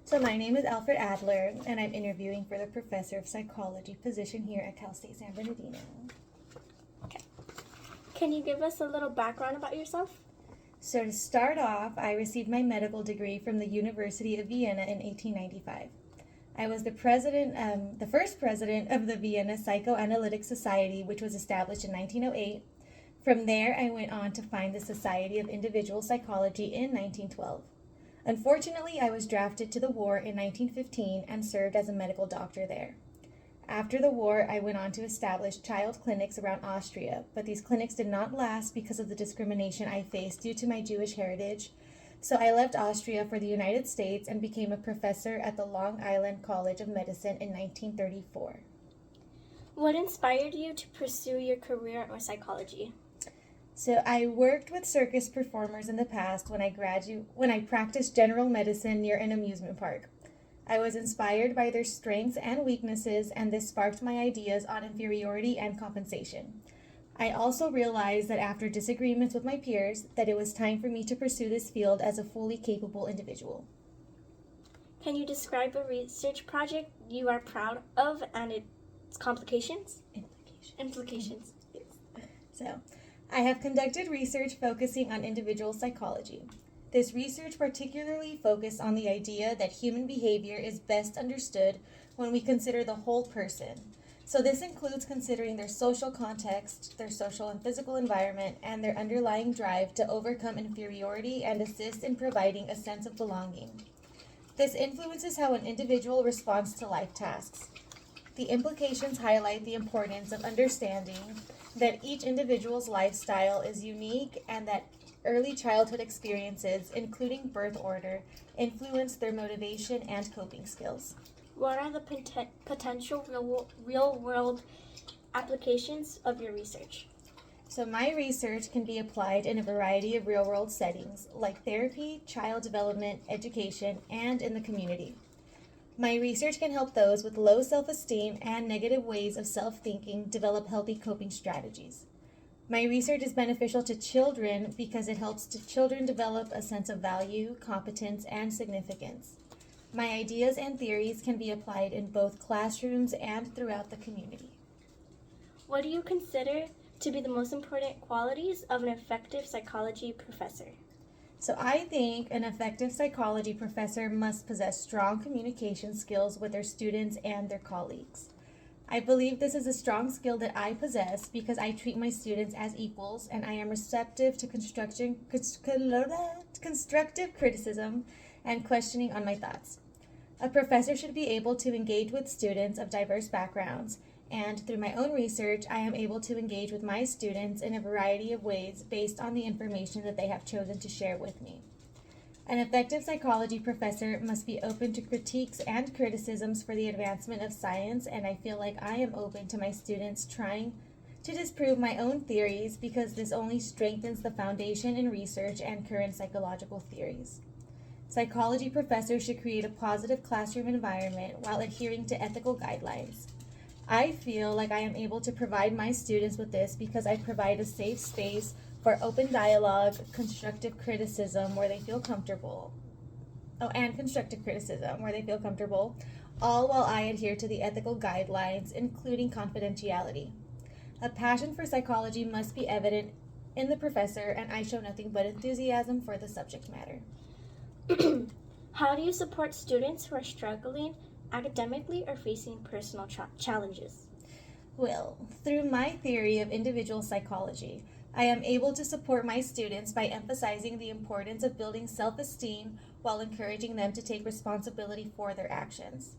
So my name is Alfred Adler, and I'm interviewing for the Professor of Psychology position here at Cal State San Bernardino. Okay. Can you give us a little background about yourself? So to start off, I received my medical degree from the University of Vienna in 1895. I was the first president of the Vienna Psychoanalytic Society, which was established in 1908. From there, I went on to found the Society of Individual Psychology in 1912. Unfortunately, I was drafted to the war in 1915 and served as a medical doctor there. After the war, I went on to establish child clinics around Austria, but these clinics did not last because of the discrimination I faced due to my Jewish heritage. So I left Austria for the United States and became a professor at the Long Island College of Medicine in 1934. What inspired you to pursue your career in psychology? So I worked with circus performers in the past when I practiced general medicine near an amusement park. I was inspired by their strengths and weaknesses, and this sparked my ideas on inferiority and compensation. I also realized that after disagreements with my peers, that it was time for me to pursue this field as a fully capable individual. Can you describe a research project you are proud of and its complications? Implications. So, I have conducted research focusing on individual psychology. This research particularly focused on the idea that human behavior is best understood when we consider the whole person. So this includes considering their social context, their social and physical environment, and their underlying drive to overcome inferiority and assist in providing a sense of belonging. This influences how an individual responds to life tasks. The implications highlight the importance of understanding that each individual's lifestyle is unique and that early childhood experiences, including birth order, influence their motivation and coping skills. What are the potential real-world applications of your research? So my research can be applied in a variety of real-world settings, like therapy, child development, education, and in the community. My research can help those with low self-esteem and negative ways of self-thinking develop healthy coping strategies. My research is beneficial to children because it helps children develop a sense of value, competence, and significance. My ideas and theories can be applied in both classrooms and throughout the community. What do you consider to be the most important qualities of an effective psychology professor? So I think an effective psychology professor must possess strong communication skills with their students and their colleagues. I believe this is a strong skill that I possess because I treat my students as equals and I am receptive to constructive criticism and questioning on my thoughts. A professor should be able to engage with students of diverse backgrounds, and through my own research, I am able to engage with my students in a variety of ways based on the information that they have chosen to share with me. An effective psychology professor must be open to critiques and criticisms for the advancement of science, and I feel like I am open to my students trying to disprove my own theories because this only strengthens the foundation in research and current psychological theories. Psychology professors should create a positive classroom environment while adhering to ethical guidelines. I feel like I am able to provide my students with this because I provide a safe space for open dialogue, constructive criticism where they feel comfortable. Constructive criticism where they feel comfortable, all while I adhere to the ethical guidelines, including confidentiality. A passion for psychology must be evident in the professor, and I show nothing but enthusiasm for the subject matter. How do you support students who are struggling academically or facing personal challenges? Well, through my theory of individual psychology, I am able to support my students by emphasizing the importance of building self-esteem while encouraging them to take responsibility for their actions.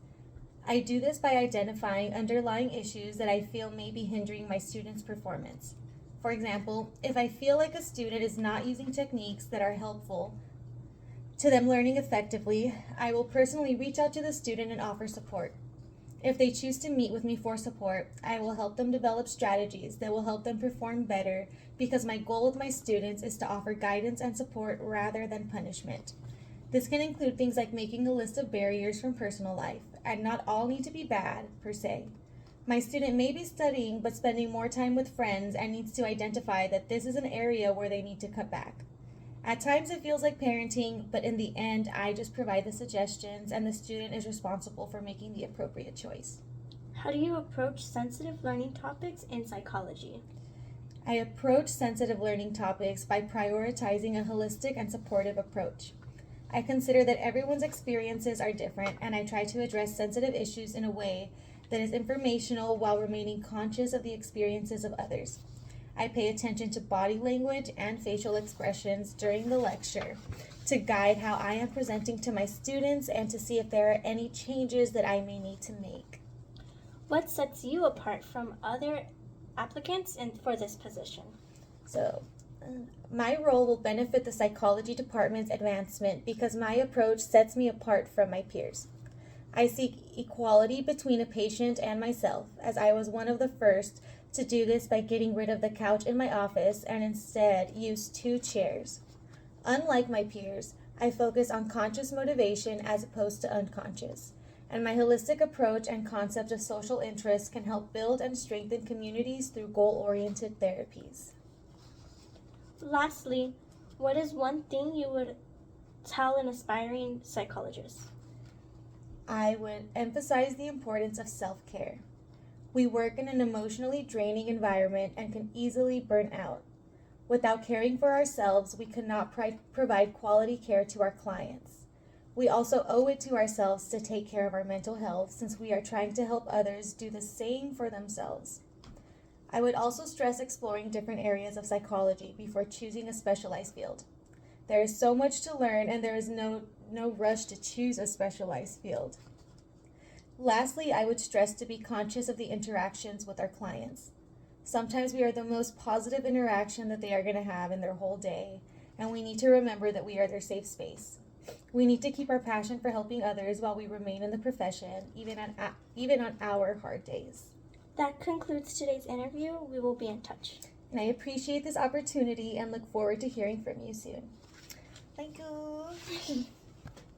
I do this by identifying underlying issues that I feel may be hindering my students' performance. For example, if I feel like a student is not using techniques that are helpful to them learning effectively, I will personally reach out to the student and offer support. If they choose to meet with me for support, I will help them develop strategies that will help them perform better because my goal with my students is to offer guidance and support rather than punishment. This can include things like making a list of barriers from personal life, and not all need to be bad, per se. My student may be studying but spending more time with friends and needs to identify that this is an area where they need to cut back. At times it feels like parenting, but in the end, I just provide the suggestions and the student is responsible for making the appropriate choice. How do you approach sensitive learning topics in psychology? I approach sensitive learning topics by prioritizing a holistic and supportive approach. I consider that everyone's experiences are different, and I try to address sensitive issues in a way that is informational while remaining conscious of the experiences of others. I pay attention to body language and facial expressions during the lecture to guide how I am presenting to my students and to see if there are any changes that I may need to make. What sets you apart from other applicants for this position? So, my role will benefit the psychology department's advancement because my approach sets me apart from my peers. I seek equality between a patient and myself, as I was one of the first to do this by getting rid of the couch in my office and instead use 2 chairs. Unlike my peers, I focus on conscious motivation as opposed to unconscious, and my holistic approach and concept of social interest can help build and strengthen communities through goal-oriented therapies. Lastly, what is one thing you would tell an aspiring psychologist? I would emphasize the importance of self-care. We work in an emotionally draining environment and can easily burn out. Without caring for ourselves, we cannot provide quality care to our clients. We also owe it to ourselves to take care of our mental health since we are trying to help others do the same for themselves. I would also stress exploring different areas of psychology before choosing a specialized field. There is so much to learn and there is no rush to choose a specialized field. Lastly, I would stress to be conscious of the interactions with our clients. Sometimes we are the most positive interaction that they are going to have in their whole day, and we need to remember that we are their safe space. We need to keep our passion for helping others while we remain in the profession, even on our hard days. That concludes today's interview. We will be in touch. And I appreciate this opportunity and look forward to hearing from you soon. Thank you.